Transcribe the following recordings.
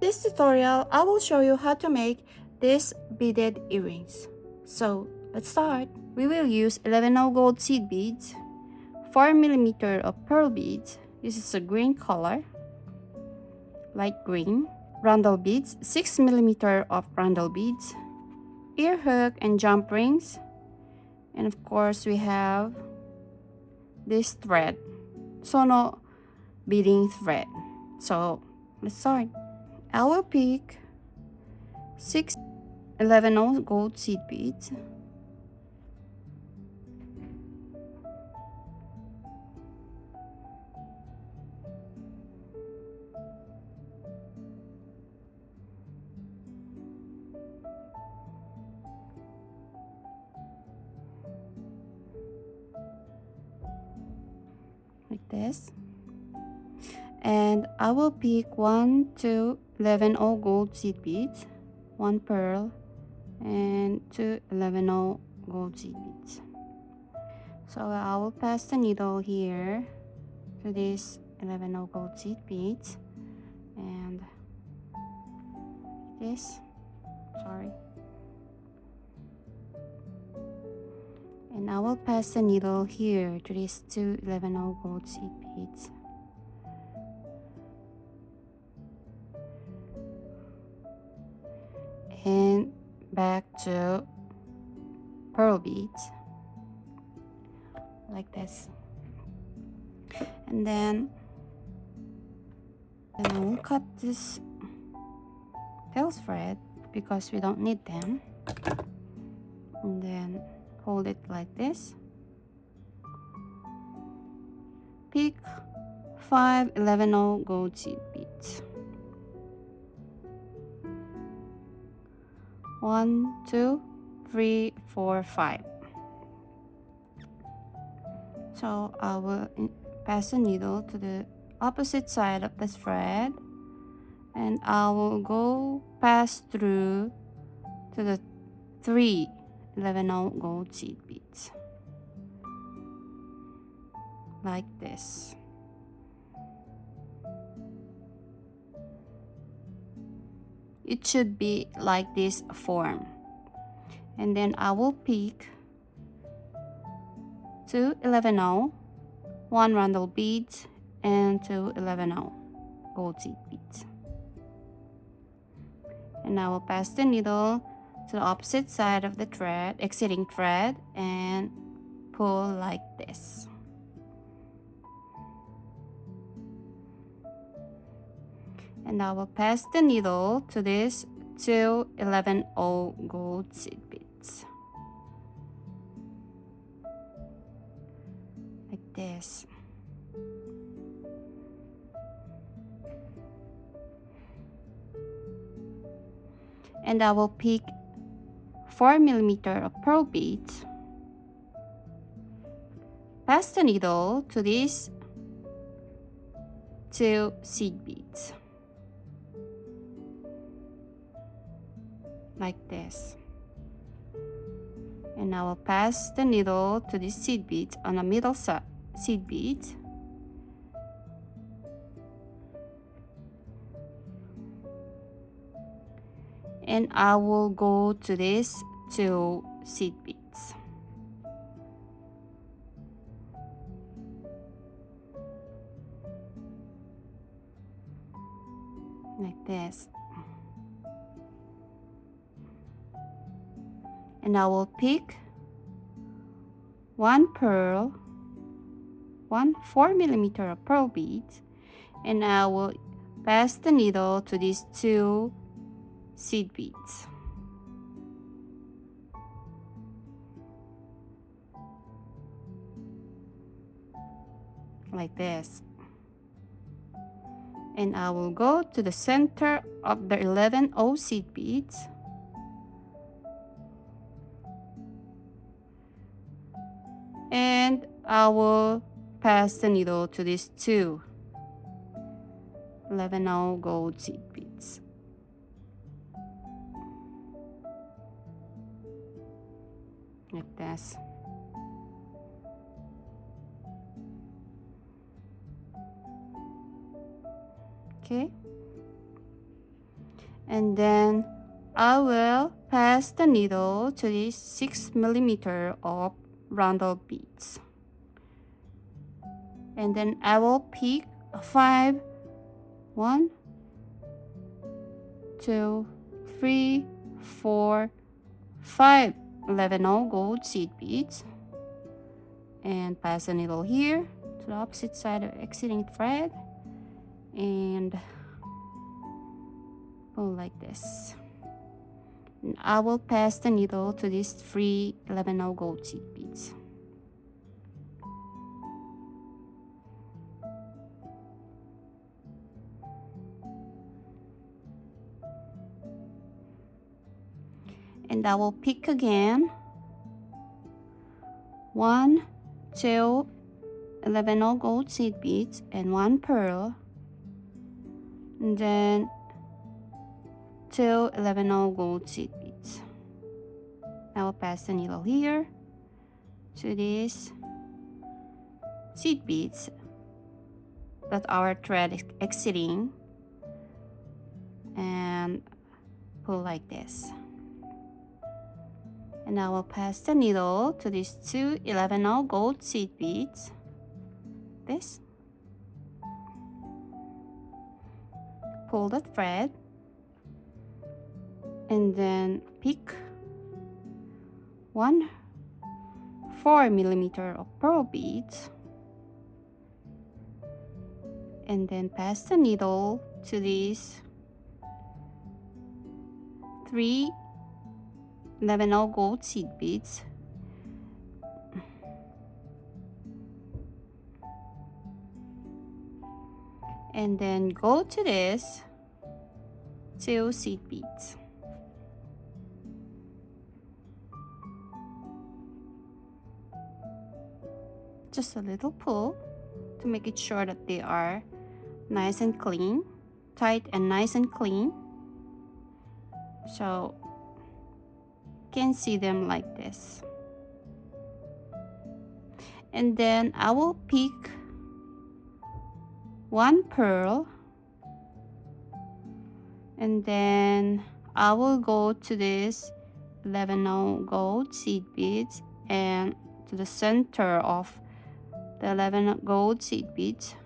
This tutorial, I will show you how to make these beaded earrings. So let's start. We will use 11/0 gold seed beads, 4mm of pearl beads. This is a green color, light green. Rondel beads, 6mm of rondel beads, ear hook and jump rings, and of course we have this thread, sono beading thread. So let's start. I will pick 6 11/0 gold seed beads, like this, and I will pick 1 2 11/0 gold seed beads, 1 pearl, and 2 11/0 gold seed beads. So I will pass the needle here to these 11/0 gold seed beads, and this, sorry, and I will pass the needle here to these 2 11/0 gold seed beads. And back to pearl beads, like this. And then I will cut this tail thread because we don't need them. And then hold it like this. Pick 5 11/0 gold seed beads. 1 2 3 4 5. So I will pass the needle to the opposite side of the thread, and I will go pass through to the 3 11/0 gold seed beads, like this. It should be like this form. And then I will pick 2 11/0, 1 rondel beads, and 2 11/0 gold seed beads. And I will pass the needle to the opposite side of the thread, exiting thread, and pull like this. And I will pass the needle to this 2 11/0 gold seed beads, like this. And I will pick 4mm of pearl beads, pass the needle to these 2 seed beads, like this. And I will pass the needle to these seed beads on the middle seed beads, and I will go to these 2 seed beads, like this. And I will pick 1 pearl, 1 4mm of pearl beads, and I will pass the needle to these 2 seed beads, like this. And I will go to the center of the 11/0 seed beads, and I will pass the needle to these 2 11/0 gold seed beads, like this. Okay, And then I will pass the needle to this 6 millimeter of roundel beads. And then I will pick 5, 1, 2, 3, 4, 5 11 gold seed beads and pass the needle here to the opposite side of exiting thread and pull like this. And I will pass the needle to these 3 11 gold seed beads. And I will pick again 1, 2 11 gold seed beads and 1 pearl, and then 2 11 gold seed beads. I will pass the needle here to these seed beads that our thread is exiting and pull like this. And I will pass the needle to these 2 11 gold seed beads. This. Pull the thread and then pick 1 4 millimeter of pearl beads and then pass the needle to these 3 11 gold seed beads and then go to this 2 seed beads. Just a little pull to make it sure that they are nice and clean, tight and nice and clean. So you can see them like this. And then I will pick 1 pearl and then I will go to this 11 gold seed beads and to the center of the 11 gold seed beads,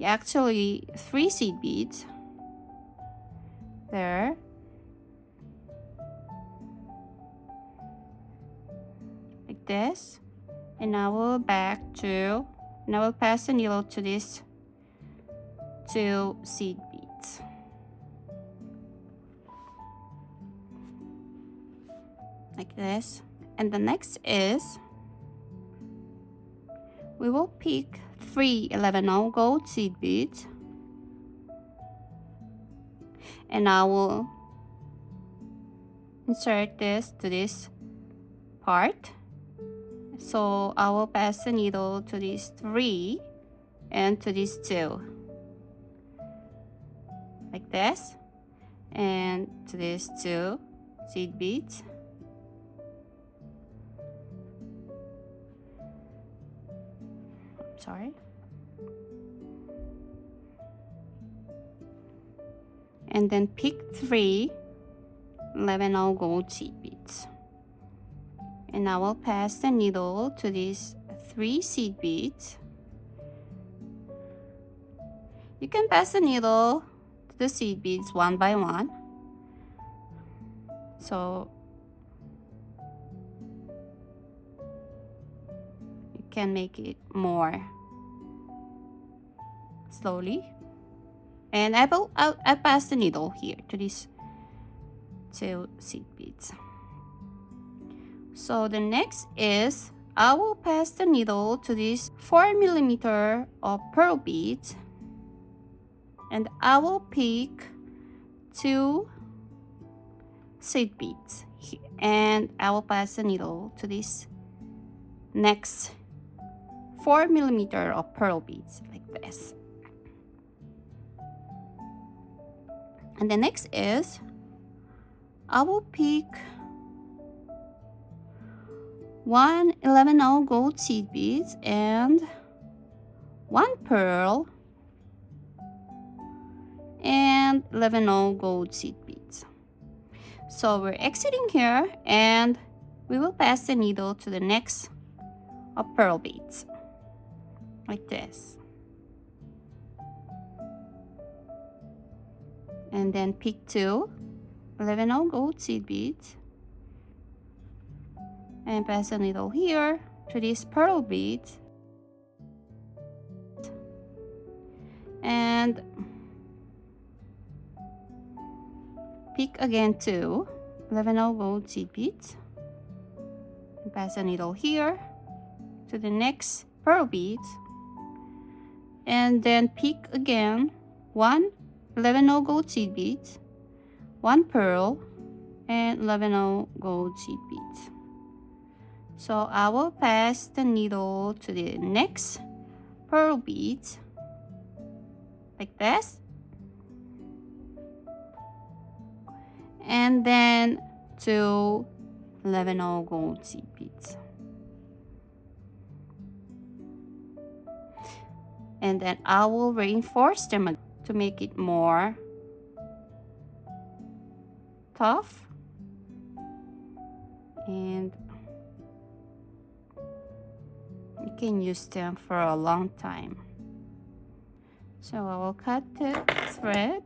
actually 3 seed beads there, like this, and I will pass the needle to this 2 seed beads. Like this. And the next is we will pick 3 11 gold seed beads and I will insert this to this part. So I will pass the needle to these 3 and to these 2 like this, and to these 2 seed beads. Sorry. And then pick 3 11 gold seed beads. And I will pass the needle to these 3 seed beads. You can pass the needle to the seed beads one by one. So you can make it more slowly. And I'll pass the needle here to these 2 seed beads. So the next is I will pass the needle to this 4 millimeter of pearl beads and I will pick 2 seed beads and I will pass the needle to this next 4 millimeter of pearl beads like this. And the next is I will pick 1 11 gold seed beads and 1 pearl and and 11 gold seed beads. So we're exiting here, and we will pass the needle to the next of pearl beads, like this. And then pick 11 gold seed beads and pass the needle here to these pearl beads, and pick again 11 gold seed beads and pass the needle here to the next pearl beads, and then pick again 11 gold seed beads, 1 pearl, and 11 gold seed beads. So I will pass the needle to the next pearl beads like this, and then to 11 gold seed beads, and then I will reinforce them to make it more tough, and you can use them for a long time. So I will cut the thread